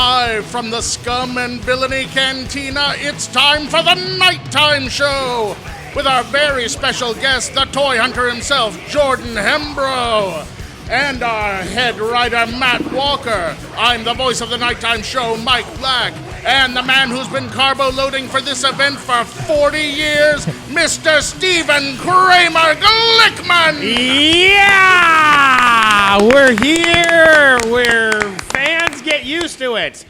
Live from the Scum and Villainy Cantina, it's time for the Nighttime Show with our very special guest, the toy hunter himself, Jordan Hembrough, and our head writer, Matt Walker. I'm the voice of the Nighttime Show, Mike Black, and the man who's been carbo loading for this event for 40 years, Mr. Stephen Kramer Glickman. Yeah! We're here. Fans get used to it.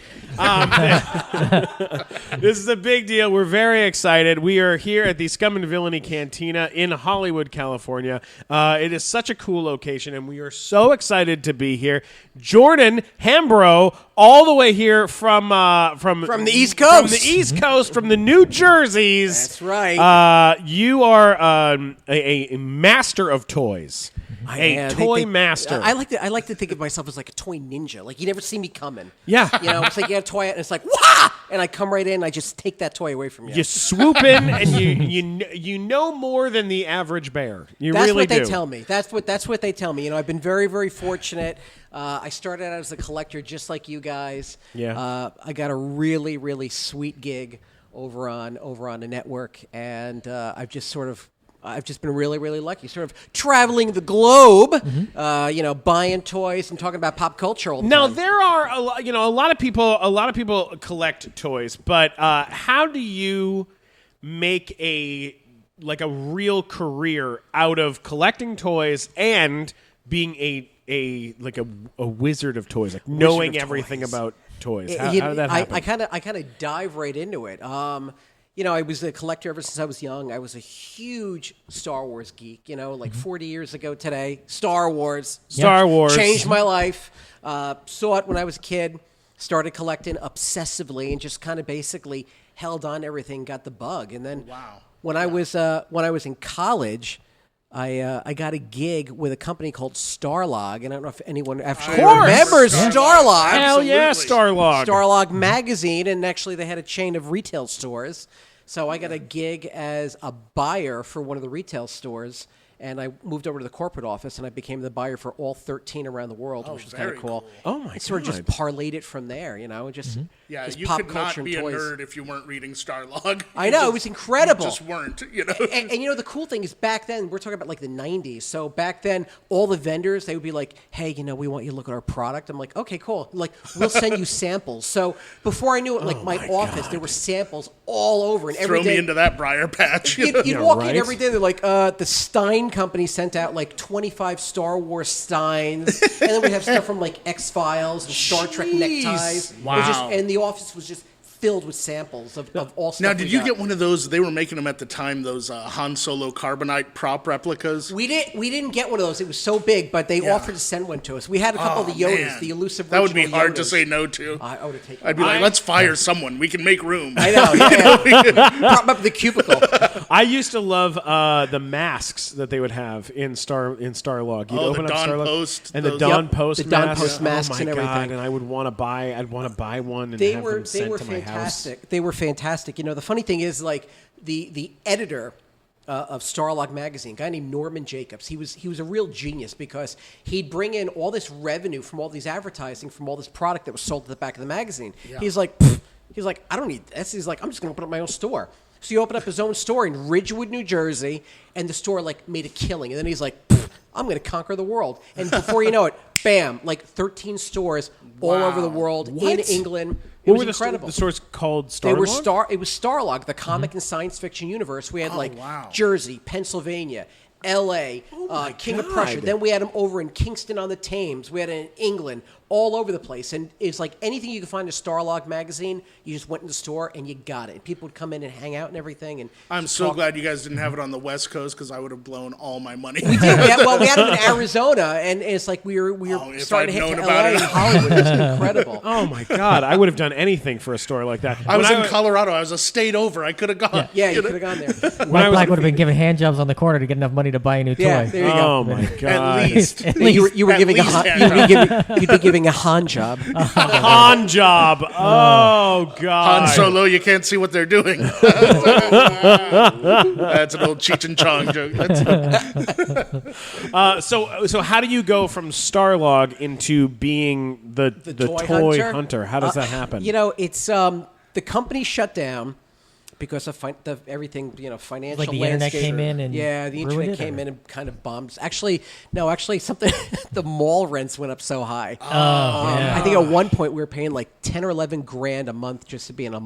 This is a big deal. We're very excited. We are here at the Scum and Villainy Cantina in Hollywood, California. It is such a cool location, and we are so excited to be here. Jordan Hembrough, all the way here from the East Coast. From the East Coast, from the New Jerseys. That's right. You are a master of toys. Toy master. I like to think of myself as like a toy ninja. Like you never see me coming. Yeah. You know, it's like you have a toy out and it's like, wah! And I come right in and I just take that toy away from you. You swoop in and you know more than the average bear. That's really what do. they tell me. That's what they tell me. You know, I've been very, very fortunate. I started out as a collector just like you guys. Yeah. I got a really, really sweet gig over on the network, and I've just been really, really lucky, sort of traveling the globe, buying toys and talking about pop culture all the time. Now there are a lot of people collect toys, but how do you make a real career out of collecting toys and being a wizard of toys, like knowing everything about toys? How did that happen? I kind of dive right into it. I was a collector ever since I was young. I was a huge Star Wars geek, 40 years ago today. Star Wars changed my life. Saw it when I was a kid, started collecting obsessively, and just kind of basically held on to everything, got the bug. And then when I was in college, I got a gig with a company called Starlog, and I don't know if anyone actually remembers Starlog. Hell yeah, Starlog. Starlog magazine, and actually they had a chain of retail stores. So I got a gig as a buyer for one of the retail stores, and I moved over to the corporate office, and I became the buyer for all 13 around the world, which was kind of cool. Oh, my God. Sort of just parlayed it from there, just you pop could culture not be and toys. a nerd if you weren't reading Starlog. I know, it was incredible. You just weren't, And the cool thing is back then, we're talking about like the 90s. So back then, all the vendors, they would be like, hey, we want you to look at our product. I'm like, okay, cool. Like, we'll send you samples. So before I knew it, like my office, there were samples all over. And every Throw day, me into that briar patch. You'd walk in every day, they're like, the Stein company sent out like 25 Star Wars Steins. And then we have stuff from like X-Files and Star Trek neckties. Wow. And the office was just filled with samples of all stuff. Now, did you get one of those? They were making them at the time. Those Han Solo carbonite prop replicas. We didn't get one of those. It was so big, but they offered to send one to us. We had a couple of the Yodas, the elusive. That would be hard Yodas. to say no to. I would have taken. I'd be like, let's fire someone. We can make room. I know. Yeah. Prop up the cubicle. I used to love the masks that they would have in Starlog. You'd open the up Dawn Starlog Post, and the Dawn Post the masks. Dawn Post masks oh my and everything. God! And I would want to buy. I'd want to buy one and They have were them sent to my fantastic. house. They were fantastic. The funny thing is, like the editor of Starlog magazine, a guy named Norman Jacobs. He was a real genius because he'd bring in all this revenue from all these advertising, from all this product that was sold at the back of the magazine. Yeah. He's like, I don't need this. He's like, I'm just going to open up my own store. So he opened up his own store in Ridgewood, New Jersey, and the store made a killing. And then he's like, I'm going to conquer the world. And before you know it, bam, 13 stores all over the world in England. It was incredible. The stores called Starlog? It was Starlog, the comic and science fiction universe. We had Jersey, Pennsylvania, L.A., King of Prussia. Then we had them over in Kingston on the Thames. We had it in England, all over the place. And it's like anything you could find in a Starlog magazine, you just went in the store and you got it. And people would come in and hang out and everything. And I'm so glad you guys didn't have it on the West Coast because I would have blown all my money. We did. We had them in Arizona, and it's like we were starting to hit to LA and Hollywood. It was incredible. Oh my God! I would have done anything for a store like that. I was in Colorado. I was a state over. I could have gone. Yeah, you could have gone there. Mike Black would have been giving hand jobs on the corner to get enough money money to buy a new toy. Yeah, there you go. Oh my god! At least. You were At giving least you'd be giving a Han job. Han job. Oh god! Han Solo, you can't see what they're doing. That's an old Cheech and Chong joke. So how do you go from Starlog into being the toy hunter? How does that happen? It's the company shut down because of everything, financial Like the landscape. internet came in and the internet ruined it, came or? in and kind of bombed. Actually, something. The mall rents went up so high. I think at one point we were paying like 10 or 11 grand a month just to be in a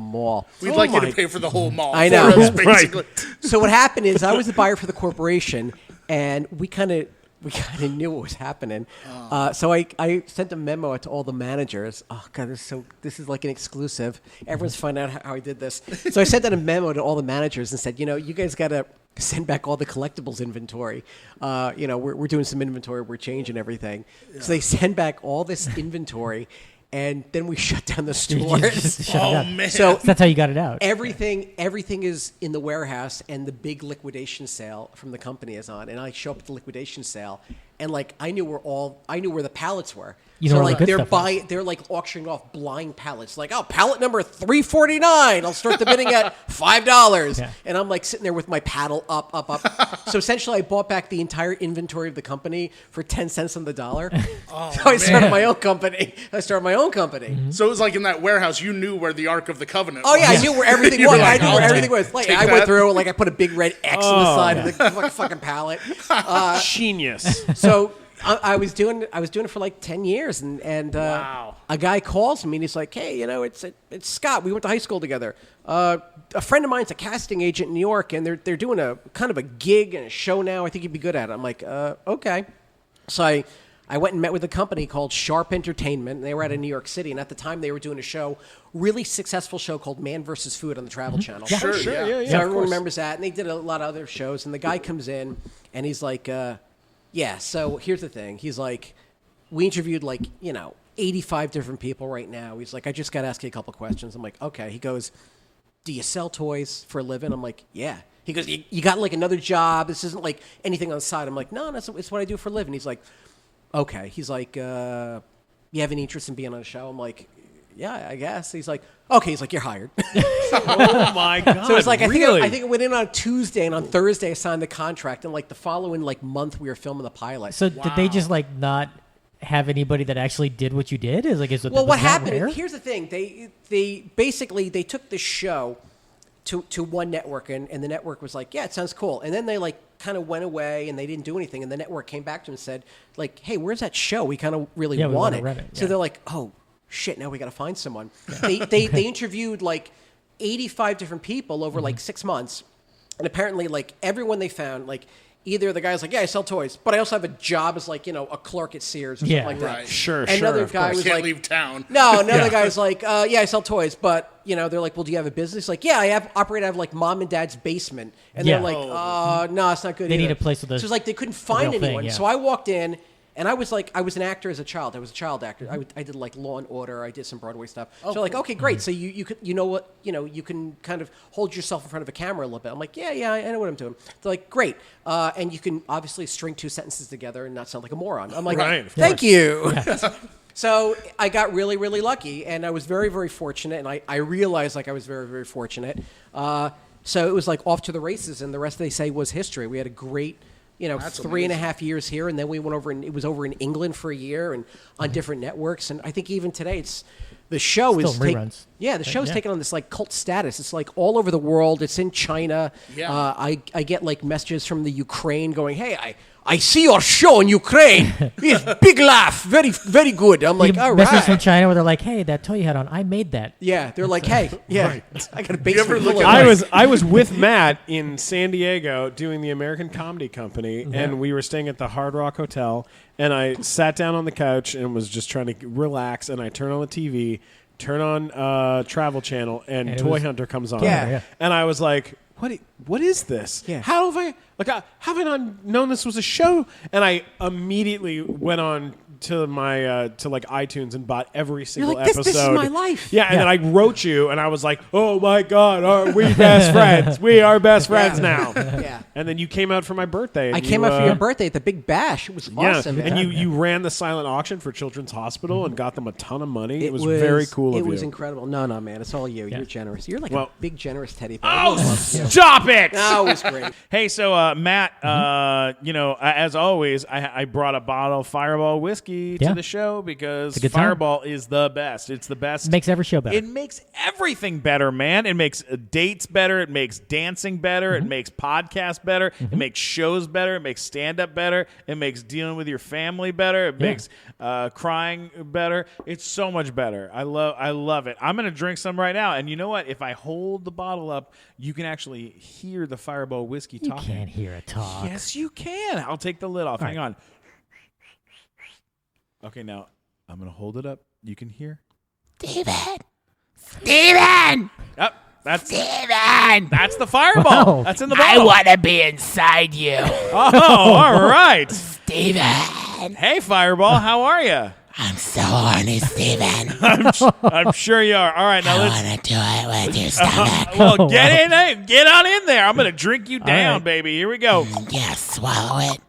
mall. We'd like you to pay for the whole mall. I know. For us, basically. So what happened is I was the buyer for the corporation, and we kind of knew what was happening. So I sent a memo to all the managers. Oh God, this is like an exclusive. Everyone's finding out how I did this. So I sent out a memo to all the managers and said, you guys got to send back all the collectibles inventory. We're doing some inventory. We're changing everything. Yeah. So they send back all this inventory. And then we shut down the stores. Man! So that's how you got it out. Everything is in the warehouse, and the big liquidation sale from the company is on. And I show up at the liquidation sale, and I knew where the pallets were. You know so where the good stuff is. they're like auctioning off blind pallets. Like, pallet number 349. I'll start the bidding at $5. Yeah. And I'm like sitting there with my paddle up. So essentially, I bought back the entire inventory of the company for 10 cents on the dollar. So I started my own company. Mm-hmm. So it was like in that warehouse, you knew where the Ark of the Covenant Oh was. yeah, I knew where everything You was. were like, I knew where "I'll everything was. Like take I went that." through, I put a big red X on the side of the fucking pallet. Genius. So I was doing it for like 10 years, and Wow. a guy calls me and he's like, "Hey, it's Scott. We went to high school together. A friend of mine's a casting agent in New York, and they're doing a kind of a gig and a show now. I think you'd be good at it." I'm like, "Okay." So I went and met with a company called Sharp Entertainment, and they were out of New York City. And at the time, they were doing a really successful show called Man vs. Food on the Travel Channel. Yeah. Sure, Sure, yeah. So everyone remembers that, and they did a lot of other shows. And the guy comes in, and he's like, so here's the thing. He's like, we interviewed 85 different people right now. He's like, I just got to ask you a couple questions. I'm like, okay. He goes, do you sell toys for a living? I'm like, yeah. He goes, you got another job? This isn't like anything on the side. I'm like, no, it's what I do for a living. He's like, okay. He's like, you have any interest in being on a show? I'm like, yeah, I guess. He's like, okay. He's like, you're hired. Oh my god! So it's like really? I think it went in on Tuesday, and on Thursday I signed the contract, and the following month we were filming the pilot. So did they just not have anybody that actually did what you did? What happened? Here's the thing: they basically took the show to one network, and the network was like, yeah, it sounds cool, and then they kind of went away and they didn't do anything, and the network came back to them and said hey, where's that show? We kind of really want it. Run it. So they're like, oh shit, now we got to find someone. They interviewed 85 different people over 6 months, and apparently everyone they found either the guy's like, yeah, I sell toys, but I also have a job as a clerk at Sears or something like that. Right. Sure, And another of guy course. was Can't like, leave town. no, another guy's like, yeah, I sell toys, but they're like, well, do you have a business? Like, yeah, I operate out of mom and dad's basement, and Yeah. they're like, no, it's not good. They either. need a place with a So it's they couldn't find real thing, anyone. yeah. So I walked in. And I was an actor as a child. I was a child actor. I did Law and Order. I did some Broadway stuff. So okay, great. So you could, you can kind of hold yourself in front of a camera a little bit. I'm like, yeah, I know what I'm doing. They're like, great. And you can obviously string two sentences together and not sound like a moron. I'm like, Right, of thank you. So I got really, really lucky, and I was very, very fortunate. And I realized I was very, very fortunate. So it was off to the races, and the rest they say was history. We had a great. That's 3.5 years here, and then we went over, and it was over in England for a year, and on different networks. And I think even today, the show Still is reruns. the show's Yeah. taken on this cult status. It's all over the world. It's in China. Yeah. I get messages from the Ukraine going, "Hey, I see your show in Ukraine. It's big laugh, very, very good." I'm like, all Messages from right. China where they're like, hey, that toy you had on, I made that. Yeah, they're like, hey, yeah, I got a ever basement look full at of I was with Matt in San Diego doing the American Comedy Company, and we were staying at the Hard Rock Hotel, and I sat down on the couch and was just trying to relax, and I turn on the TV, turn on Travel Channel, and it Toy was- Hunter comes on. Yeah. Yeah. And I was like, what is this? Yeah. How have Like, how have I not known this was a show? And I immediately went on to my to like iTunes and bought every single like, this episode. is my life. Yeah, and then I wrote you, and I was like, "Oh my God, are we best friends? We are best friends now." Yeah. And then you came out for my birthday. I came out for your birthday at the Big Bash. It was awesome. And you ran the silent auction for Children's Hospital and got them a ton of money. It was very cool of you. It was incredible. No, man, it's all you. You're generous. You're like a big, generous teddy bear. Oh, stop it! No, it was great. Hey, so Matt, as always, I brought a bottle of Fireball whiskey to the show because Fireball is the best. It's the best. Makes every show better. It makes everything better, man. It makes dates better. It makes dancing better. It makes podcasts better. It makes shows better. It makes stand-up better. It makes dealing with your family better. It makes crying better. It's so much better. I love it. I'm going to drink some right now. And you know what? If I hold the bottle up, you can actually hear the Fireball whiskey You talking. can't hear it talk. Yes, you can. I'll take the lid off. Hang on. Okay, now I'm going to hold it up. You can hear. Steven! Oh, that's the Fireball. Wow. That's in the I bottle. want to be inside you. Oh, all right. Steven! Hey, Fireball. How are you? I'm so horny, Steven. I'm sure you are. All right, now I let's. want to do it with your stomach. Well, get on in there. I'm going to drink you down, right. baby. Here we go. Yeah, swallow it.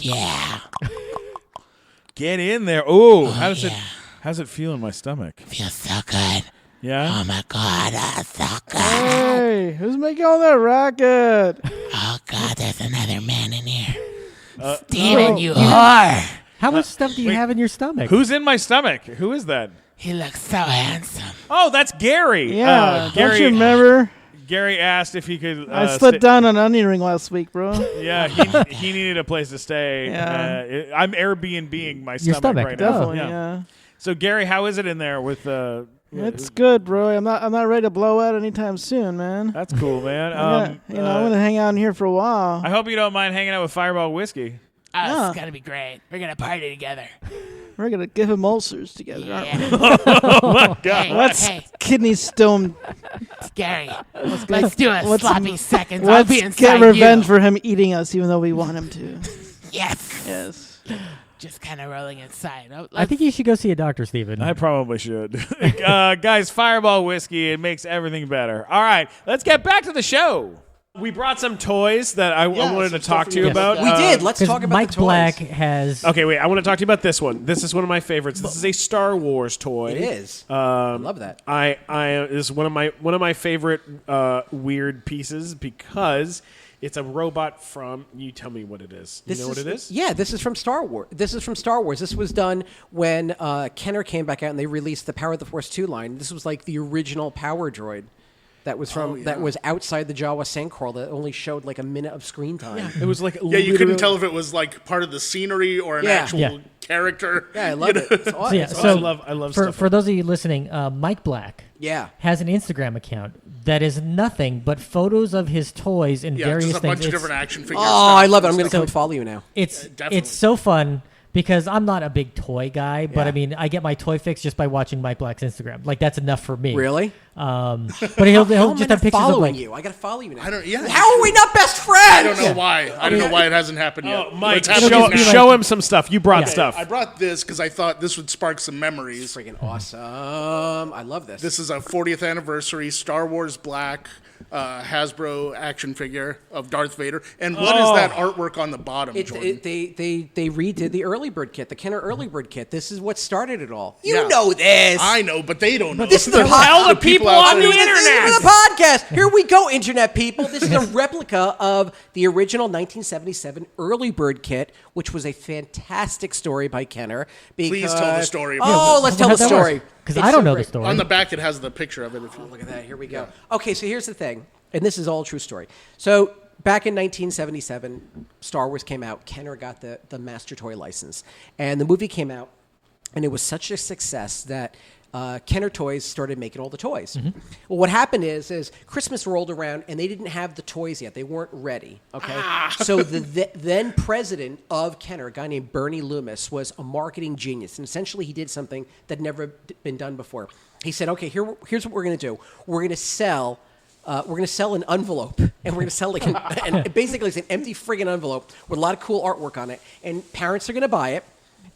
Yeah. Get in there. Ooh, how's yeah. it feel in my stomach? Feels so good. Yeah. Oh, my God. So good. Hey, who's making all that racket? Oh, God, there's another man in here. Steven, you whore. How much stuff do you have in your stomach? Who's in my stomach? Who is that? He looks so handsome. Oh, that's Gary. Yeah, Gary. don't you remember? Gary asked if he could. I slid down an onion ring last week, bro. Yeah, he needed a place to stay. Yeah. I'm Airbnb-ing my Your stomach, right now. Definitely, yeah. So Gary, how is it in there with It's good, bro. I'm not ready to blow out anytime soon, man. That's cool, man. I'm gonna hang out in here for a while. I hope you don't mind hanging out with Fireball whiskey. Oh, Yeah. it's going to be great. We're going to party together. We're gonna give him ulcers together, aren't we? Yeah. Oh my God. Hey, Let's hey, kidney stone. Gary. Let's do a let's- sloppy seconds. I'll Let's be get inside revenge you. for him eating us, even though we want him to. Yes. Yes. Just kind of rolling inside. Oh, I think you should go see a doctor, Steven. I probably should. Guys, Fireball whiskey, it makes everything better. All right, let's get back to the show. We brought some toys that I wanted to talk to you about. We did. Let's talk about Mike the toys. Black has. Okay, wait. I want to talk to you about this one. This is one of my favorites. This is a Star Wars toy. It is. I love that. This is one of my favorite weird pieces because it's a robot from. You tell me what it is. You know what it is? Yeah, this is from Star Wars. This was done when Kenner came back out and they released the Power of the Force 2 line. This was like the original Power Droid. That was from that was outside the Jawa Sandcrawl that only showed like a minute of screen time. It was like Yeah, you couldn't tell if it was like part of the scenery or an actual character. Yeah, I love it. It's awesome. So, yeah, It's so awesome. I love for stuff for those of you listening, Mike Black Yeah. has an Instagram account that is nothing but photos of his toys and Yeah, various just a things. bunch of It's- different action figures. Oh, I love it. I'm going to come follow you now. It's definitely. it's so fun because I'm not a big toy guy, but Yeah. I mean I get my toy fix just by watching Mike Black's Instagram. Like that's enough for me. Really? But he'll How am just I have not pictures of following like you? I got to follow you now. I don't. Yeah. How are we not best friends? I don't know why. I don't know why it hasn't happened yet. Oh, Mike, It's happening just be now. like- show him some stuff. You brought Yeah. stuff. I brought this because I thought this would spark some memories. Freaking awesome. I love this. This is a 40th anniversary Star Wars Black Hasbro action figure of Darth Vader. And what is that artwork on the bottom, Jordan? They redid the early bird kit, the Kenner early bird kit. This is what started it all. Yeah. You know this. I know, but they don't know. This is the Tell the people out on the there- internet. This is the podcast. Here we go, internet people. This is a replica of the original 1977 early bird kit, which was a fantastic story by Kenner. Please tell the story. Oh, let's tell the story. because It's I don't so know great. the story. On the back, it has the picture of it. If you Look at that. Here we go. Okay, so here's the thing, and this is all a true story. So back in 1977, Star Wars came out. Kenner got the Master Toy license, and the movie came out, and it was such a success that Kenner Toys started making all the toys. Well, what happened is Christmas rolled around, and they didn't have the toys yet. They weren't ready, okay? So the then president of Kenner, a guy named Bernie Loomis, was a marketing genius, and essentially he did something that had never been done before. He said, okay, here's what we're going to do. We're going to sell we're going to sell an envelope, and we're going to sell and basically it's an empty friggin' envelope with a lot of cool artwork on it, and parents are going to buy it,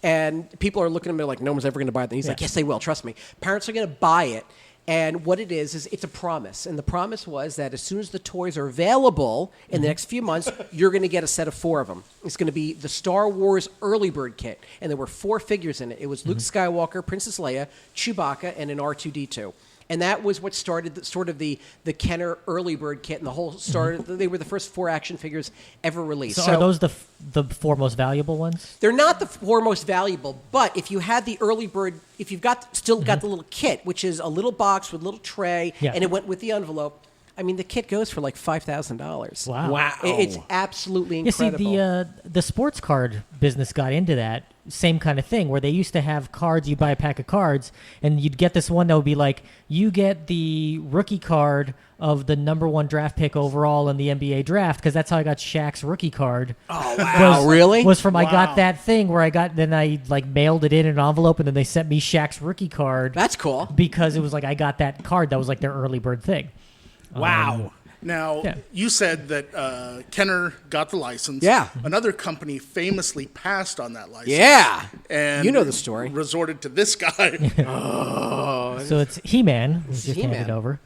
and people are looking at me like, no one's ever going to buy it. And he's like, yes, they will, trust me. Parents are going to buy it, and what it is it's a promise, and the promise was that as soon as the toys are available in the next few months, you're going to get a set of 4 of them. It's going to be the Star Wars Early Bird kit, and there were 4 figures in it. It was Luke Skywalker, Princess Leia, Chewbacca, and an R2-D2. And that was what started sort of the Kenner Early Bird kit, and the whole started. They were the first 4 action figures ever released. So are those the 4 most valuable ones? They're not the 4 most valuable, but if you had the Early Bird, if you've still got the little kit, which is a little box with a little tray, and it went with the envelope. I mean, the kit goes for like $5,000. Wow! It's absolutely incredible. You see, the sports card business got into that same kind of thing, where they used to have cards. You'd buy a pack of cards, and you'd get this one that would be like, you get the rookie card of the number 1 draft pick overall in the NBA draft, because that's how I got Shaq's rookie card. Oh wow! Really? Was from I got that thing where I like mailed it in an envelope, and then they sent me Shaq's rookie card. That's cool. Because it was like I got that card that was like their early bird thing. Wow. Now, you said that Kenner got the license. Yeah. Another company famously passed on that license. Yeah. And you know the story. Resorted to this guy. So it's He-Man, who's just He-Man. handed over.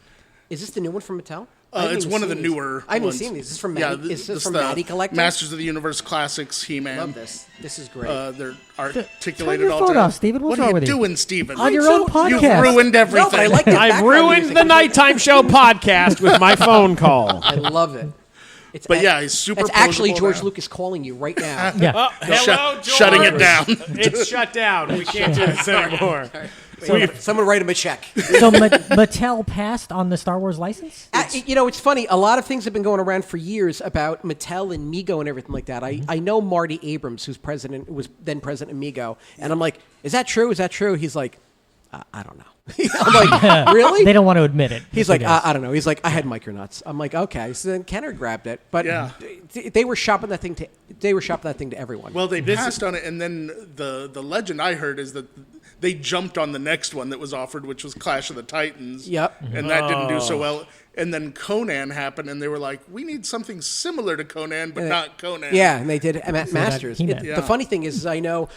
Is this the new one from Mattel? It's one of the newer I haven't ones. seen these. Is this from Maddie? Is this from the Maddie Collector? Masters of the Universe Classics He-Man. Love this. This is great. They're Turn articulated your all phone the time. off, Steven. What's what wrong are you with you? doing, Steven? On your own podcast. You've ruined everything. No, but I like that I've background ruined music. the nighttime show podcast with my phone call. I love it. It's But yeah, he's super It's actually posable George now. Lucas calling you right now. Yeah. Oh, hello, George. Shutting it down. It's shut down. We can't do this anymore. Someone write him a check. So Mattel passed on the Star Wars license? It's funny. A lot of things have been going around for years about Mattel and Mego and everything like that. I know Marty Abrams, who was then president of Mego, and I'm like, is that true? Is that true? He's like, I don't know. I'm like, really? They don't want to admit it. He's like, I don't know. He's like, I had Micronauts. I'm like, okay. So then Kenner grabbed it, but they were shopping that thing to everyone. Well, they passed on it, and then the legend I heard is that they jumped on the next one that was offered, which was Clash of the Titans. Yep. And that didn't do so well. And then Conan happened, and they were like, we need something similar to Conan, but not Conan. Yeah, and they did at Masters. He-Man. The funny thing is I know,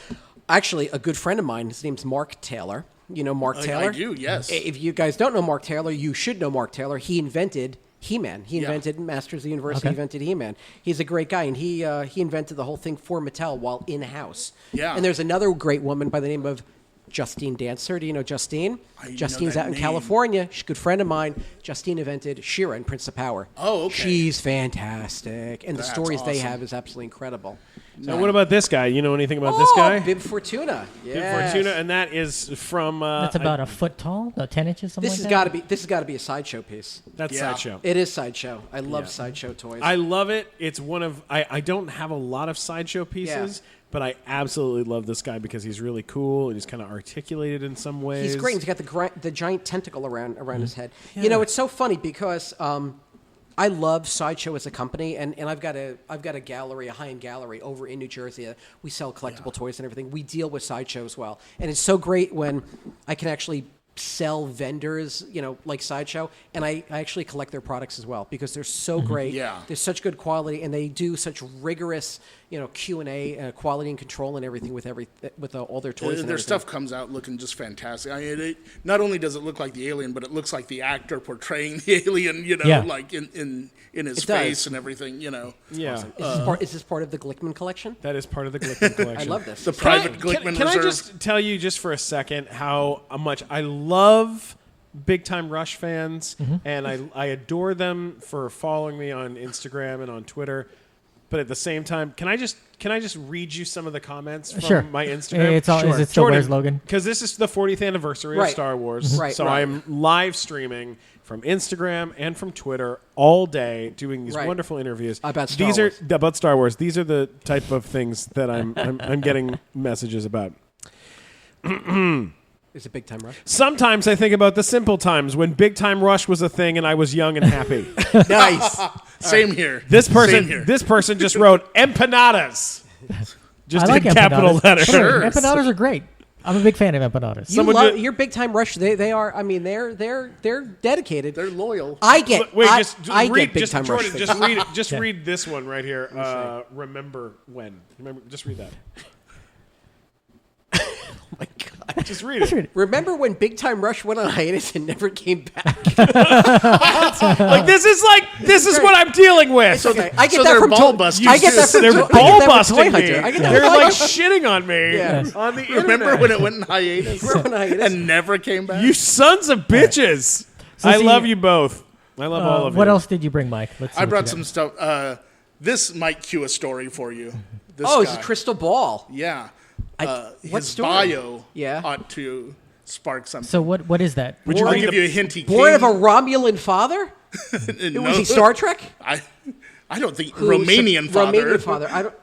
actually, a good friend of mine, his name's Mark Taylor. You know Mark Taylor? I do, yes. If you guys don't know Mark Taylor, you should know Mark Taylor. He invented He-Man. He invented Masters of the Universe. Okay. He invented He-Man. He's a great guy, and he invented the whole thing for Mattel while in-house. Yeah. And there's another great woman by the name of Justine Dancer. Do you know Justine? I know Justine's that out in name. California. She's a good friend of mine. Justine invented She-Ra and Prince of Power. Oh, okay. She's fantastic. And the That's stories they awesome. have is absolutely incredible. So what about this guy? You know anything about this guy? Bib Fortuna. Bib Yes. Fortuna, and that is from. That's about a foot tall, 10 inches, something This like has that? got to be. This has got to be a sideshow piece. That's Yeah. Sideshow. It is sideshow. I love sideshow toys. I love it. It's one of I don't have a lot of Sideshow pieces, but I absolutely love this guy because he's really cool and he's kind of articulated in some ways. He's great. He's got the giant tentacle around his head. You know, it's so funny because I love Sideshow as a company, and I've got a gallery, a high-end gallery over in New Jersey. We sell collectible toys and everything. We deal with Sideshow as well, and it's so great when I can actually sell vendors, like Sideshow, and I actually collect their products as well because they're so great. Yeah. They're such good quality, and they do such rigorous, Q&A, quality and control and everything with all their toys. And Their everything. stuff comes out looking just fantastic. I mean, not only does it look like the alien, but it looks like the actor portraying the alien, Yeah. like in his It face does. and everything, Yeah, Is this part of the Glickman collection? that is part of the Glickman collection. I love this. The private Glickman Can I Reserve. just tell you just for a second how much I love Big Time Rush fans, and I adore them for following me on Instagram and on Twitter. But at the same time, can I just read you some of the comments from Sure. my Instagram? Is it still Where's Logan? Because this is the 40th anniversary of Right. Star Wars. Right, So right. I'm live streaming from Instagram and from Twitter all day, doing these Right. wonderful interviews About Star These Wars. are about Star Wars. These are the type of things that I'm getting messages about. Is it Big Time Rush? Sometimes I think about the simple times when Big Time Rush was a thing and I was young and happy. Nice. Same here. This Same here. person just wrote empanadas. Just I like in capital empanadas. letters. Sure. Empanadas are great. I'm a big fan of empanadas. Your Big Time Rush. They are. I mean, they're dedicated. They're loyal. I get. I read, get Big just, Time Jordan, Rush. just read it. Just read this one right here. Remember when? Just read that. Oh my God. Just read it. Remember when Big Time Rush went on hiatus and never came back? This is what I'm dealing with. Okay. I get So that they're from ball busters. I get that from They're I get ball that from busting Toy me. Hunter. I get that They're from like Toy shitting on me Yeah. on the internet. Remember when it went in hiatus? And never came back? You sons of bitches! I love you both. I love all of you. What else did you bring, Mike? Let's see I what brought you some got. stuff. This might cue a story for you. This It's guy. a crystal ball. Yeah. What His story? bio Yeah. ought to spark something. So what is that? I'll give you a hint. He Born of came, a Romulan father? Was he Star Trek? I don't think Romanian father. Romanian father. I don't.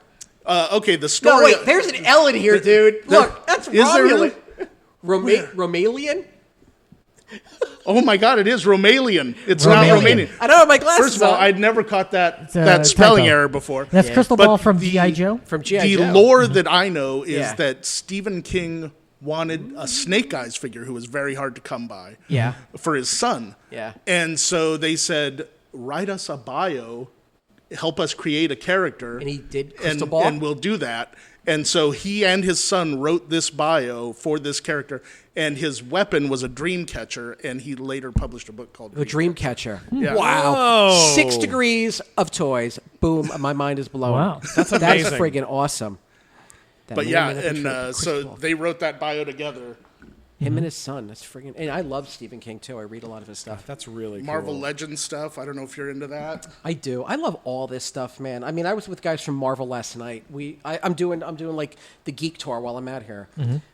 Okay, the story. No, wait. There's an L in here, dude. Look, that's Is there Romulan. really? Romalian? Oh my God, it is Romalian. It's not Romanian. I don't have my glasses First of all, on. I'd never caught that a that spelling typo. error before. That's Crystal But Ball from the- G.I. Joe? From G.I. The Joe. lore that I know is Yeah. that Stephen King wanted a Snake Eyes figure who was very hard to come by. Yeah. For his son. Yeah. And so they said, write us a bio, help us create a character. And he did Crystal Ball? And we'll do that. And so he and his son wrote this bio for this character, and his weapon was a dream catcher, and he later published a book called The Dreamcatcher. Yeah. Wow. Whoa. 6 degrees of toys. Boom. My mind is blown. Wow. That's amazing. That's friggin' awesome. That But man yeah, made up and the so Crystal Ball. they wrote that bio together. Him and his son. That's friggin'. And I love Stephen King too. I read a lot of his stuff. That's really Marvel cool. Legends stuff. I don't know if you're into that. I do. I love all this stuff, man. I mean, I was with guys from Marvel last night. I'm doing like the geek tour while I'm out here.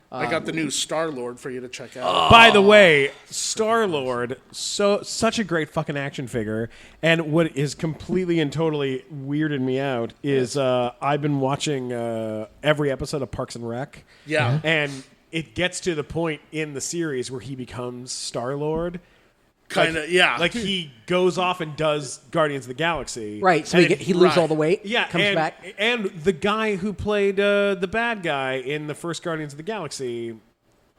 I got the new Star-Lord for you to check out. By the way, Star-Lord, such a great fucking action figure. And what is completely and totally weirded me out is I've been watching every episode of Parks and Rec. Yeah. And it gets to the point in the series where he becomes Star-Lord. Kind of, yeah. Like he goes off and does Guardians of the Galaxy. Right. So And he loses all the weight. Yeah, Comes and, back. And the guy who played the bad guy in the first Guardians of the Galaxy,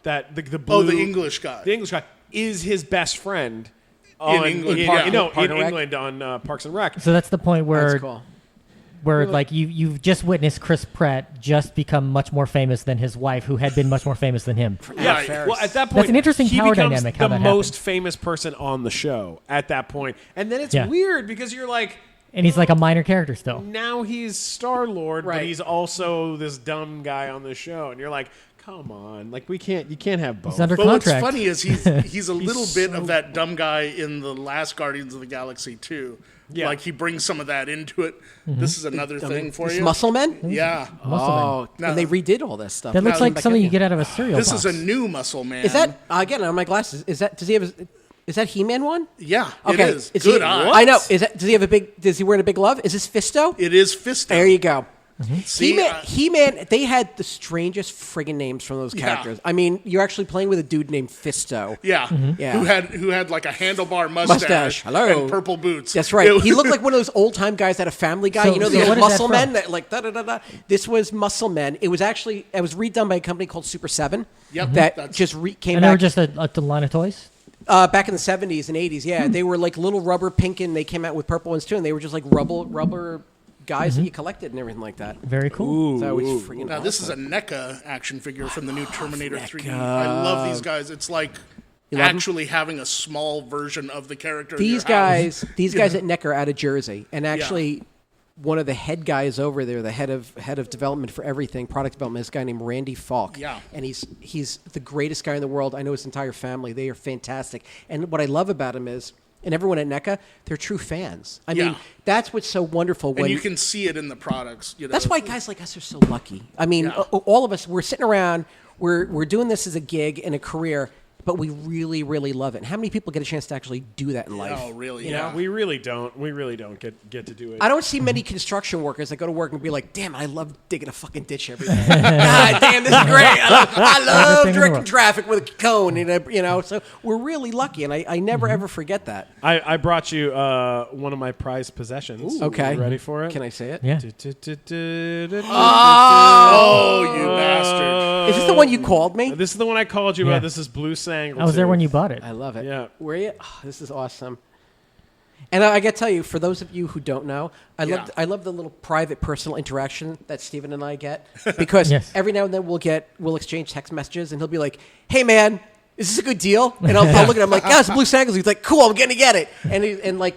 that the blue, the English guy. the English guy is his best friend on, England, in, yeah. no, Park in and Rec? England on Parks and Rec. So that's the point where That's cool. like you've just witnessed Chris Pratt just become much more famous than his wife, who had been much more famous than him. Yeah, Ferris. well, at that point, an interesting he power becomes dynamic, how the that most happened. famous person on the show at that point, and then it's Yeah. weird because you're like, And he's like a minor character still. now he's Star-Lord, but Right. he's also this dumb guy on the show, and you're like, come on, like you can't have both. He's under But what's contract. funny is he's a little bit of that dumb guy in the last Guardians of the Galaxy too. Yeah. Like he brings some of that into it. This is another thing for This you. Muscle Men? Yeah. Oh, No. and they redid all this stuff. That looks Now like back something in. you get out of a cereal This box. is a new Muscle Man. Is that again on my glasses? Is that He-Man one? Yeah, Okay. it is. Good eye. I know. Does he have a big? Does he wear a big glove? Is this Fisto? It is Fisto. There you go. See, He-Man. They had the strangest friggin' names from those characters. I mean, you're actually playing with a dude named Fisto. yeah. Yeah. Who had like a handlebar mustache, Hello. and purple boots. That's right. It He was- looked like one of those old time guys at a Family Guy. So- You know, so the what old is that Muscle from? Men that like da da da da. This was Muscle Men. It was redone by a company called Super 7. Yep, That that's- just came and they were back. just a line of toys. Back in the 70s and 80s, yeah. They were like little rubber pink, and they came out with purple ones too, and they were just like rubber guys that you collected and everything like that. Very cool. So it was freaking Now this is a awesome. NECA action figure from the new Terminator 3D. I love these guys. It's like You love 'em? actually having a small version of the character. in These your house. guys, at NEC are out of Jersey, and actually, one of the head guys over there, the head of development for everything, product development, is a guy named Randy Falk. Yeah. And he's the greatest guy in the world. I know his entire family. They are fantastic. And what I love about him is, and everyone at NECA, they're true fans. I mean, Yeah. that's what's so wonderful. And When you can see it in the products. You know. That's why guys like us are so lucky. I mean, Yeah. all of us, we're sitting around, we're doing this as a gig and a career. but we really, really love it. And how many people get a chance to actually do that in life? Oh, really? Yeah, we really don't. We really don't get to do it. I don't see many construction workers that go to work and be like, damn, I love digging a fucking ditch every day. God damn, this is great. I love directing traffic with a cone. So we're really lucky, and I never, ever forget that. I brought you one of my prized possessions. Okay. You ready for it? Can I say it? Yeah. Oh, you bastard. Is this the one you called me? This is the one I called you Yeah. about. This is Blue Sang. I was there when you bought it. I love it. Yeah. Were you? Oh, this is awesome. And I got to tell you, for those of you who don't know, I love the little private personal interaction that Steven and I get, because Yes. every now and then we'll exchange text messages, and he'll be like, "Hey man, is this a good deal?" And I'll look at him like, "Yeah, it's Blue Sangles." He's like, "Cool, I'm gonna get it." And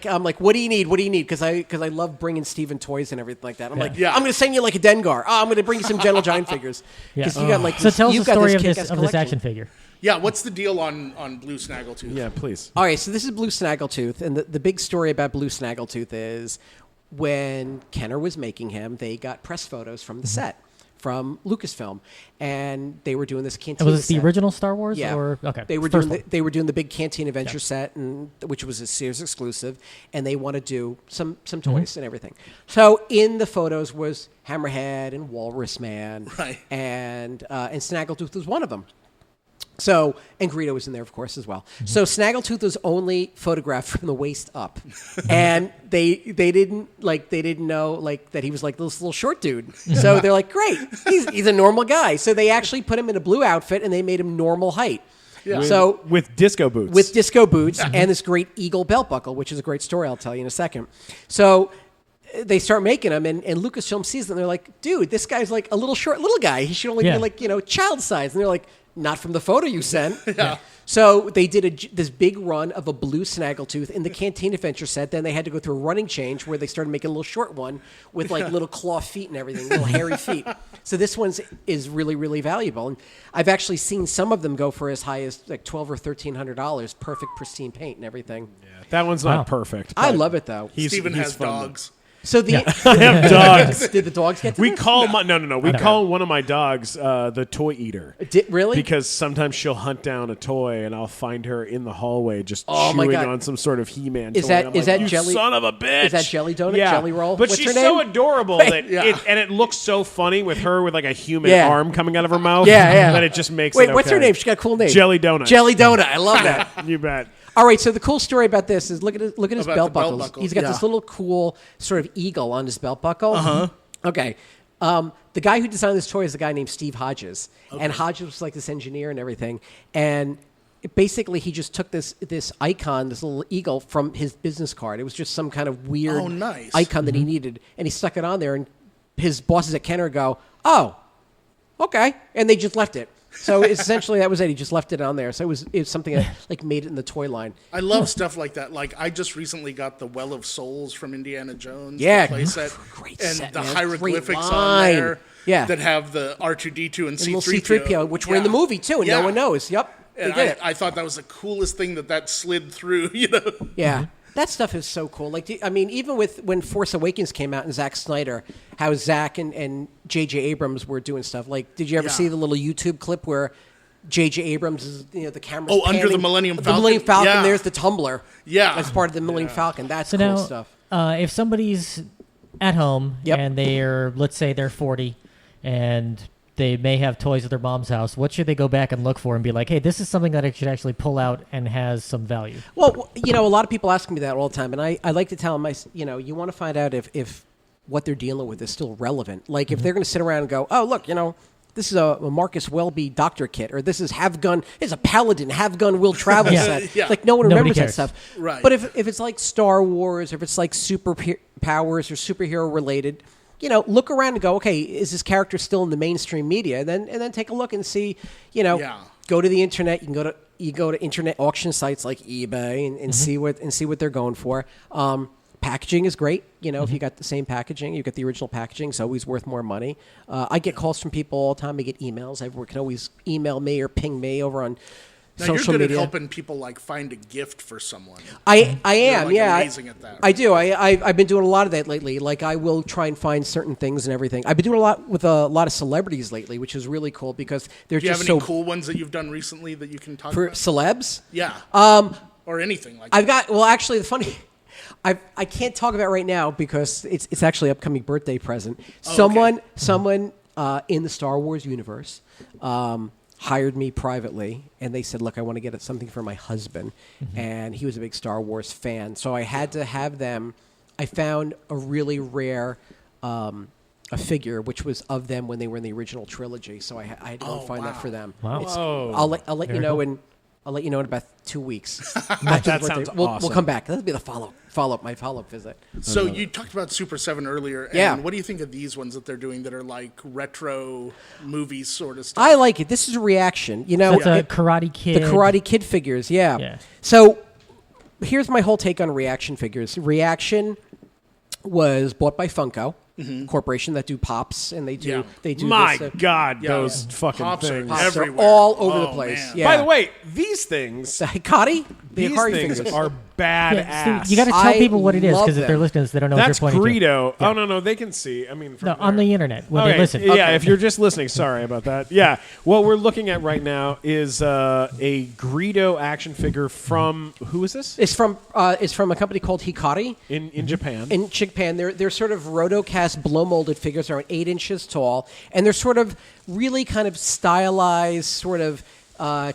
I'm like, "What do you need? What do you need?" Because I love bringing Steven toys and everything like that. I'm like, "I'm gonna send you like a Dengar. Oh, I'm gonna bring you some Gentle Giant figures because you got like." So tell us you've the got story of kick-ass this collection. action figure. Yeah, what's the deal on Blue Snaggletooth? Yeah, please. All right, so this is Blue Snaggletooth, and the big story about Blue Snaggletooth is when Kenner was making him, they got press photos from the set, from Lucasfilm, and they were doing this Cantina Was this the set. original Star Wars? Yeah. Or, okay. They were First doing one. they were doing the big Cantina Adventure set, which was a Sears exclusive, and they want to do some toys and everything. So in the photos was Hammerhead and Walrus Man, Right. and Snaggletooth was one of them. So, and Greedo was in there, of course, as well. So Snaggletooth was only photographed from the waist up, and they didn't know like that he was like this little short dude. So they're like, great, he's a normal guy. So they actually put him in a blue outfit and they made him normal height. Yeah. So With disco boots. with disco boots and this great eagle belt buckle, which is a great story. I'll tell you in a second. So they start making them, and Lucasfilm sees them. They're like, dude, this guy's like a little short little guy. He should only be like child size. And they're like, not from the photo you sent. Yeah. So they did this big run of a blue Snaggletooth in the Canteen Adventure set. Then they had to go through a running change where they started making a little short one with like little claw feet and everything, little hairy feet. So this one is really, really valuable. And I've actually seen some of them go for as high as like $1,200 or $1,300, perfect pristine paint and everything. Yeah, that one's not perfect. I but love it though. Steven he's has fun. dogs. So the I have dogs. did the dogs get to We this? call no. We call one of my dogs the toy eater. Really? Because sometimes she'll hunt down a toy, and I'll find her in the hallway just Oh, my chewing God. on some sort of He-Man Is toy. that- and I'm is like, that you Jelly- son of a bitch? is that Jelly Donut, Yeah. Jelly Roll? But What's she's her so name? adorable that it looks so funny with her with like a human Yeah. arm coming out of her mouth. Yeah. That it just makes Wait, it what's her okay. name? She got a cool name. Jelly Donut. Jelly Donut. I love that. You bet. All right, so the cool story about this is look at his About belt the belt buckles. buckle, He's got yeah. this little cool sort of eagle on his belt buckle. Okay. The guy who designed this toy is a guy named Steve Hodges, and Hodges was like this engineer and everything. And basically, he just took this icon, this little eagle, from his business card. It was just some kind of weird Oh, nice. icon that he needed, and he stuck it on there. And his bosses at Kenner go, "Oh, okay," and they just left it. So essentially, that was it. He just left it on there. So it was something that like made it in the toy line. I love stuff like that. Like I just recently got the Well of Souls from Indiana Jones. Yeah. the playset, Great and set, the man. hieroglyphics Great on line. there. Yeah. that have the R2D2 and And little C3PO, C-3PO, which were in the movie too, and Yeah. no one knows. Yep, they And did it. I thought that was the coolest thing that slid through. You know. Yeah. That stuff is so cool. Like, I mean, even with when Force Awakens came out and Zack Snyder, how Zack and J.J. Abrams were doing stuff. Like, did you ever Yeah. see the little YouTube clip where J.J. Abrams is, the camera? Oh, under the Millennium Falcon? The Millennium Falcon. Yeah. There's the tumbler. Yeah. As part of the Millennium Falcon. That's So cool now, stuff. if somebody's at home Yep. and they're, let's say they're 40 and they may have toys at their mom's house, what should they go back and look for and be like, hey, this is something that I should actually pull out and has some value? Well, a lot of people ask me that all the time, and I like to tell them, you want to find out if what they're dealing with is still relevant. Like, if they're going to sit around and go, oh, look, this is a Marcus Welby doctor kit, or this is it's a Paladin have-gun will travel Yeah. set. Yeah. Like, no one Nobody remembers that cares. stuff. Right. But if it's like Star Wars, or if it's like superpowers or superhero-related, look around and go, okay, is this character still in the mainstream media? And then take a look and see, Yeah. go to the internet. You can go to internet auction sites like eBay and see what they're going for. Packaging is great. If you got the same packaging, you get the original packaging. It's always worth more money. I get calls from people all the time. I get emails. Everyone can always email me or ping me over on Now, social you're good media. at helping people like find a gift for someone. I am, like, yeah. amazing at that. I do. I've been doing a lot of that lately. Like, I will try and find certain things and everything. I've been doing a lot with a lot of celebrities lately, which is really cool because they're Do you just have any so cool ones that you've done recently that you can talk for about? celebs. Yeah. Or anything like I've that. got. Well, actually, the funny. I can't talk about it right now because it's actually an upcoming birthday present. Someone in the Star Wars universe hired me privately, and they said, "Look, I want to get something for my husband," and he was a big Star Wars fan, so I had to have them. I found a really rare a figure which was of them when they were in the original trilogy, so I had to go find that for them. Wow. It's- Whoa. I'll let you know in. I'll let you know in about 2 weeks. That sounds We'll awesome. come back. That'll be the follow-up visit. So you talked about Super 7 earlier. And Yeah. what do you think of these ones that they're doing that are like retro movies sort of stuff? I like it. This is a reaction. You know, That's a Karate Kid. the Karate Kid figures. Yeah. Yeah. So here's my whole take on Reaction figures. Reaction was bought by Funko Corporation that do pops, and they do My this, God, Yeah. those fucking Pops are things. pops are everywhere. all over the Oh, place. man. Yeah. By the way, these things, the Hikari, the these Hikari things figures are Yeah, badass. Steve, you got to tell I people what it is love because if they're them. listening, they don't know That's what you're pointing to. Greedo. Oh no, they can see. I mean, from No, on there. the internet when Okay, they listen. Yeah, Okay. if you're just listening, sorry about that. Yeah, what we're looking at right now is a Greedo action figure from who is this? It's from a company called Hikari. In Japan. In Japan, they're sort of rotocast blow molded figures, around 8 inches tall, and they're sort of really kind of stylized, sort of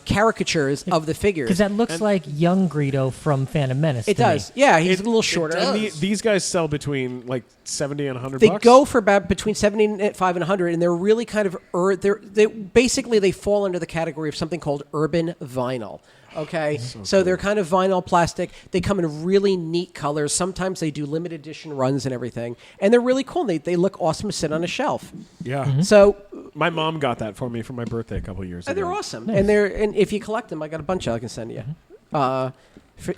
caricatures of the figures. Because that looks like young Greedo from Phantom Menace. It to me. does, yeah. He's a little shorter. And these guys sell between like 70 and 100 They bucks. go for about between 75 and 100, and they're really kind of they fall under the category of something called urban vinyl. Okay, so they're kind of vinyl plastic. They come in really neat colors. Sometimes they do limited edition runs and everything, and they're really cool. They look awesome to sit on a shelf. Yeah. So My mom got that for me for my birthday a couple years ago. they're awesome, and if you collect them, I got a bunch I can send you.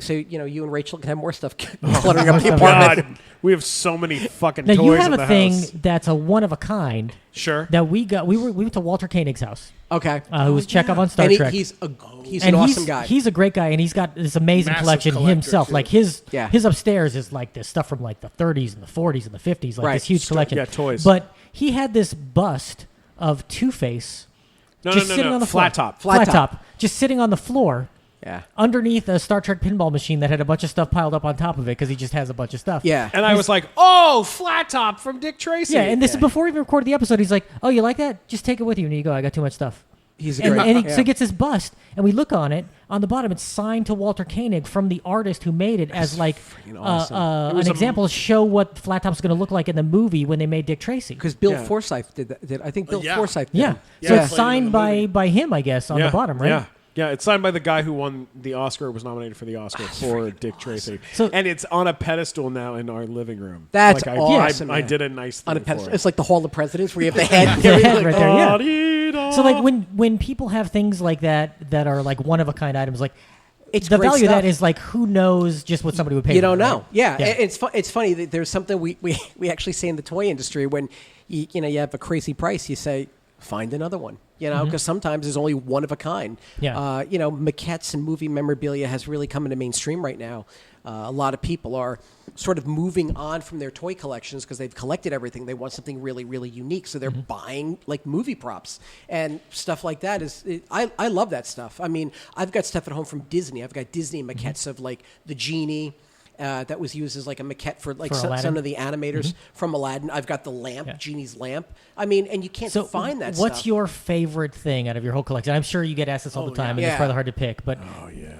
So you and Rachel can have more stuff cluttering up the apartment. God, we have so many fucking Now toys you have in a the thing house. that's a one of a kind Sure. that we got. We went to Walter Koenig's house, Okay, who was Chekhov on Star and Trek. he's and an awesome guy. He's a great guy, and he's got this amazing Massive collection collector, himself. too. Like his Yeah. his upstairs is like this stuff from like the 30s and the 40s and the 50s, like Right. this huge collection. yeah, toys. But he had this bust of Two-Face just sitting on the floor. Flat top. Flat Flat top, just sitting on the floor. Yeah, Underneath a Star Trek pinball machine that had a bunch of stuff piled up on top of it because he just has a bunch of stuff. yeah. And I was like, oh, flat top from Dick Tracy. Yeah, and this is before we even recorded the episode. He's like, "Oh, you like that? Just take it with you." And you go, "I got too much stuff." He's a And, great. and he, yeah. so he gets his bust, and we look on it. On the bottom, it's signed to Walter Koenig from the artist who made it as like awesome. was an a- example to show what Flat Top's going to look like in the movie when they made Dick Tracy. Because Bill Yeah. Forsyth did that. I think Bill yeah. Forsyth did. Yeah, it. Yeah, so he it's played it in signed the movie. by him, I guess, on the bottom, right? Yeah. Yeah, it's signed by the guy who won the Oscar, was nominated for the Oscar for Dick Tracy. So- and it's on a pedestal now in our living room. That's like awesome, I man. did a nice thing On a for pedestal. it. It's like the Hall of Presidents where you have the head. The head Like, right there, yeah. Da-dee-da. So like when people have things like that are like one of a kind items, like It's the great value of that stuff. is like who knows just what somebody would pay. You for don't it, know. right? Yeah, it's funny that there's something we actually say in the toy industry when you have a crazy price, you say find another one. Because sometimes there's only one of a kind. Yeah. Maquettes and movie memorabilia has really come into mainstream right now. A lot of people are sort of moving on from their toy collections because they've collected everything. They want something really, really unique, so they're buying like movie props and stuff like that. I love that stuff. I mean, I've got stuff at home from Disney. I've got Disney maquettes of like the genie. That was used as like a maquette for like For some Aladdin? of the animators from Aladdin. I've got the lamp, Yeah. Genie's lamp. I mean, and you can't So find that what's stuff. your favorite thing out of your whole collection? I'm sure you get asked this all the time, and Yeah. it's rather hard to pick. But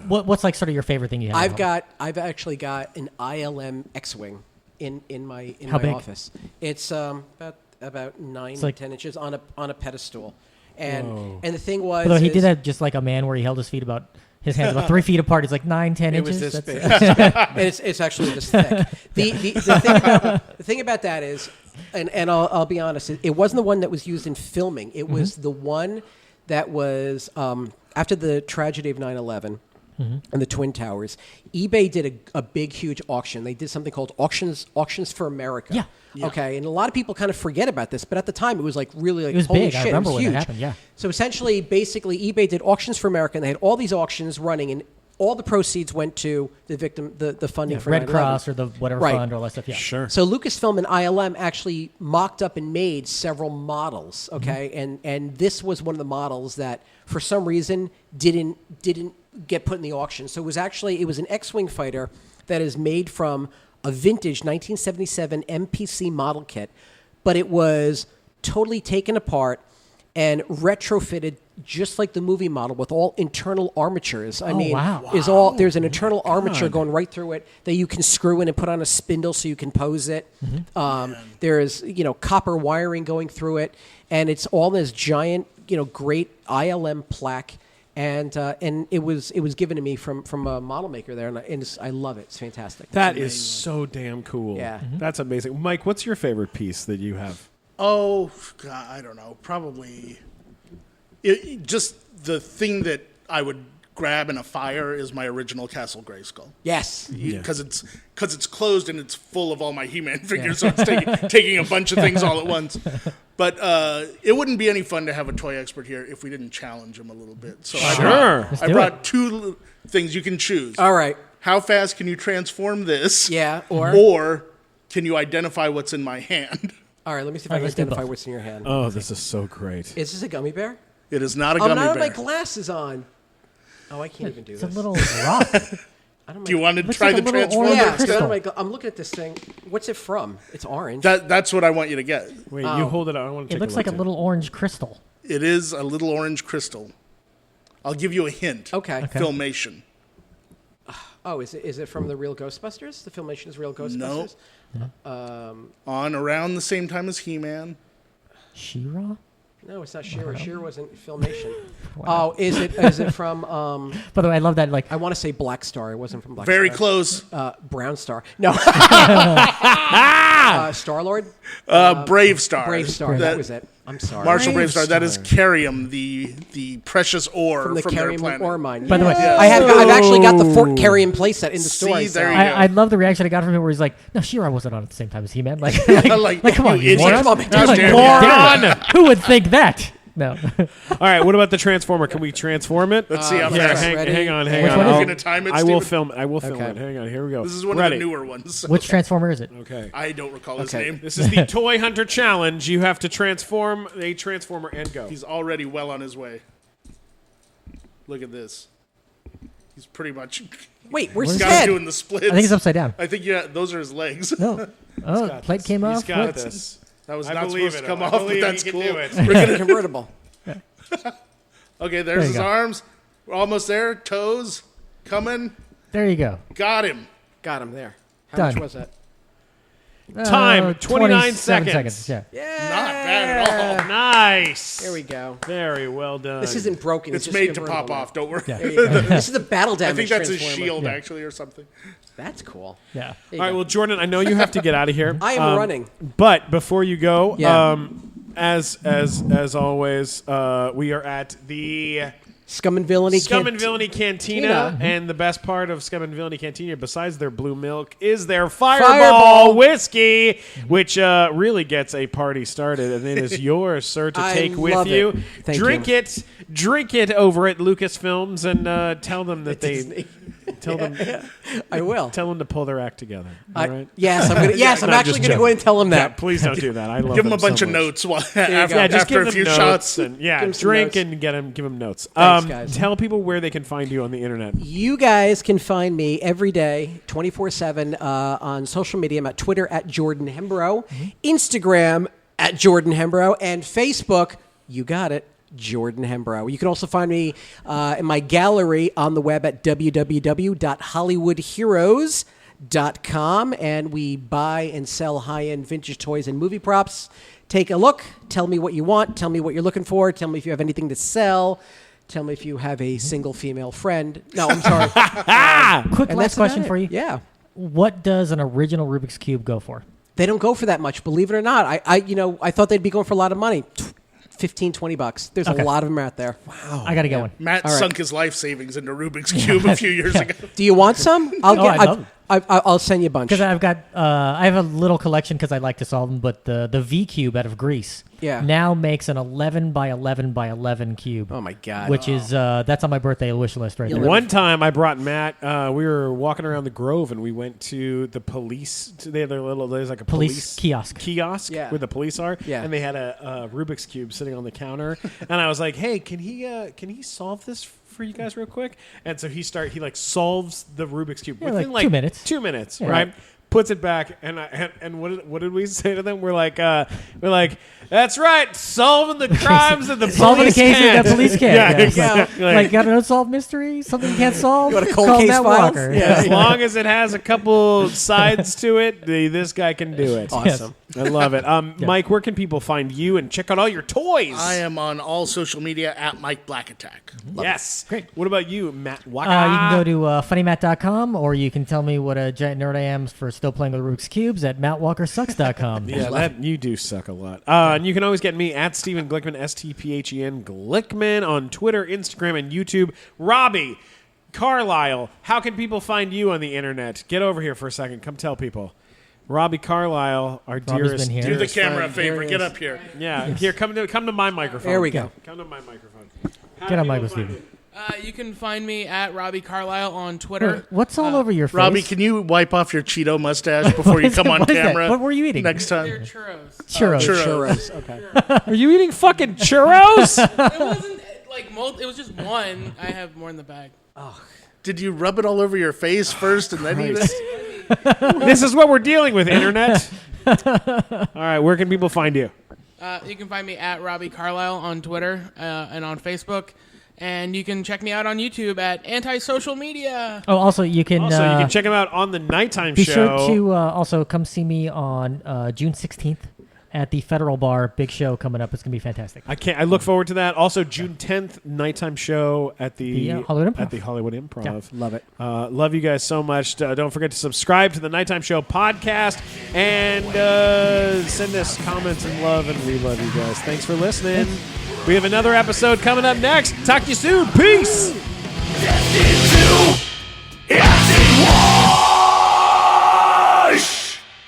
what's like sort of your favorite thing you have? I've actually got an ILM X-wing in my How big? office. It's about 9 like- 10 inches on a pedestal, and the thing was, Although he did that just like a man, where he held his hands about 3 feet apart. It's like 9, 10 It inches. was this That's- big. And it's actually this thick. The thing about that is, and I'll be honest, it wasn't the one that was used in filming. It was the one that was after the tragedy of 9/11. and the Twin Towers. eBay did a big, huge auction. They did something called Auctions for America. Yeah. Okay, and a lot of people kind of forget about this, but at the time it was like really like It was holy big. shit, I remember it was when huge. that happened. Yeah. So essentially, basically, eBay did Auctions for America, and they had all these auctions running, and all the proceeds went to the victim, the funding for Red 9/11. Cross or the whatever Right. fund or all that stuff. Yeah. Sure. So Lucasfilm and ILM actually mocked up and made several models, okay? And this was one of the models that for some reason didn't get put in the auction. So it was an X-Wing fighter that is made from a vintage 1977 MPC model kit, but it was totally taken apart and retrofitted just like the movie model with all internal armatures. Wow. There's an internal armature going right through it that you can screw in and put on a spindle so you can pose it. There's copper wiring going through it, and it's all this giant great ILM plaque. And it was given to me from a model maker there, and I love it. It's fantastic. That is so damn cool. Yeah. That's amazing. Mike, what's your favorite piece that you have? Oh, God, I don't know. Probably just the thing that I would grab in a fire is my original Castle Grayskull. Yes. Because it's closed and it's full of all my He-Man figures, so it's taking a bunch of things all at once. But it wouldn't be any fun to have a toy expert here if we didn't challenge him a little bit. So Sure. I brought two things you can choose. All right. How fast can you transform this? Yeah. Or can you identify what's in my hand? All right. Let me see if All I can right, let's do identify both. what's in your hand. Oh, this is so great. Is this a gummy bear? It is not a I'm gummy not bear. have my glasses on. Oh, I can't even do It's this. a little rock. Do you want to Looks try like a the little transformer? orange Yeah, crystal. I'm looking at this thing. What's it from? It's orange. That's what I want you to get. Wait, you hold it out. I want to It take looks a like a look, too. little orange crystal. It is a little orange crystal. I'll give you a hint. Okay. Filmation. Oh, is it from the real Ghostbusters? The Filmation is real Ghostbusters? On around the same time as He-Man. She-Ra? No, it's not She-Ra. She-Ra wasn't Filmation. Oh, is it from? By the way, I love that. Like, I want to say Black Star. It wasn't from Black Very Star. close. Brown Star. No. Star-Lord? Brave Star. Brave Star. That was it. I'm sorry. Marshall Brave Star. That is Carium, the precious ore from the from their Carium planet. ore mine. by the way, I've actually got the Fort Carium playset in the See, store. there you I love the reaction I got from him where he's like, "No, She-Ra wasn't on at the same time as He-Man." Like, like, come on, you you idiot. moron. Come on, man. Gosh Like, damn it. Moron! Who would think that? No. All right, what about the transformer? Can we transform it? Let's see how Here, fast. hang Ready? on. Which on. one is I'll- it? You're gonna time it, I will Steven? film it. I will film Okay. it. Hang on. Here we go. This is one Ready. of the newer ones. so Which transformer is it? Okay. I don't recall his Okay. name. This is the Toy Hunter Challenge. You have to transform a transformer and go. He's already well on his way. Look at this. He's pretty much Wait, where's his got head? him doing the splits. I think it's upside down. I think those are his legs. No. Oh, plate came He's off. got What? this. That was I not believe supposed to it. come I off, but believe that's he can cool. do it. It's a convertible. Okay, There there's you his go. arms. We're almost there. Toes coming. There you go. Got him. Got him there. How Done. much was that? Time, 29 27 seconds. Yeah. Not bad at all. Nice. There we go. Very well done. This isn't broken. It's just made to convertible pop now. off. Don't worry. There you go. This is the battle I damage. think that's his transformer. shield, Yeah. actually, or something. That's cool. Yeah. There you All right, go. well, Jordan, I know you have to get out of here. I am running. But before you go, Yeah. as always, we are at the Scum and Villainy Scum and Villainy Cantina, and the best part of Scum and Villainy Cantina, besides their blue milk, is their Fireball whiskey, which really gets a party started, and it is yours, sir, to I take with love you. it. Thank Drink it over at Lucasfilms, and tell them that Disney. tell them I will. tell them to pull their act together. All right. Yes, I'm gonna. Yes, I'm No, actually just going to go joking. in and tell him Yeah, that. please don't do that. I love Give him a them bunch so of much. notes while, you after, go. Yeah, just after give a them few notes shots. and Give 'em some drink notes. and give them notes. Thanks, guys. Tell people where they can find you on the internet. You guys can find me every day, 24/7 on social media. I'm at Twitter at Jordan Hembrough, Instagram at Jordan Hembrough, and Facebook. You got it. Jordan Hembrough. You can also find me in my gallery on the web at www.hollywoodheroes.com, and we buy and sell high-end vintage toys and movie props. Take a look. Tell me what you want. Tell me what you're looking for. Tell me if you have anything to sell. Tell me if you have a single female friend. No, I'm sorry. Quick And last that's about question it. for you. Yeah. What does an original Rubik's Cube go for? They don't go for that much, believe it or not. I thought they'd be going for a lot of money. $15, $20. There's a lot of them out there. I got to get one. Matt All right. sunk his life savings into Rubik's Cube a few years ago. Do you want some? I'd love it. I'll send you a bunch. Because I've got, I have a little collection because I like to solve them. But the V cube out of Greece, now makes an 11 by 11 by 11 cube. Oh my God! Which is that's on my birthday wish list right now. One time I brought Matt. We were walking around the Grove and we went to the police. They have there's like a police kiosk where the police are. Yeah. And they had a Rubik's Cube sitting on the counter. And I was like, hey, can he solve this for you guys real quick? And so he solves the Rubik's Cube within like 2 minutes. 2 minutes, right? Puts it back, and what did we say to them? We're like, that's right, solving the crimes that the solving the police cases can't. that police can't. Yeah, Yeah. exactly. Like got an unsolved mystery, something you can't solve. You want a cold Call case Matt file? Walker. Yeah. As long as it has a couple sides to it, this guy can do it. Awesome. I love it. Mike, where can people find you and check out all your toys? I am on all social media at Mike Black Attack. Yes. Great. What about you, Matt Walker? You can go to funnymatt.com, or you can tell me what a giant nerd I am for still playing with Rubik's Cubes at mattwalkersucks.com. Yeah, you do suck a lot. And you can always get me at Stephen Glickman, STPHEN Glickman, on Twitter, Instagram, and YouTube. Robbie Carlisle, how can people find you on the internet? Get over here for a second. Come tell people. Robbie Carlisle, our dearest. been here. Do the dearest camera a friend. favor. Get up here. Yeah, here, come to my microphone. There we go. Come to my microphone. Get on Michael Steven. You can find me at Robbie Carlisle on Twitter. What's all over your face? Robbie, can you wipe off your Cheeto mustache before you come on What is that? camera? What were you eating? Next They're time? churros. Churros. Okay. Are you eating fucking churros? It wasn't like it was just one. I have more in the bag. Did you rub it all over your face first and then eat it? This is what we're dealing with, internet. All right, where can people find you? You can find me at Robbie Carlisle on Twitter and on Facebook. And you can check me out on YouTube at Anti-Social Media. Oh, also you can. You can check him out on the nighttime be show. sure to also come see me on June 16th at the Federal Bar. Big show coming up. It's gonna be fantastic. I look forward to that. Also, June 10th, nighttime show at the Hollywood Improv. At the Hollywood Improv. Yeah. Love it. Love you guys so much. Don't forget to subscribe to the Nighttime Show podcast and send us comments and love, and we love you guys. Thanks for listening. We have another episode coming up next. Talk to you soon. Peace.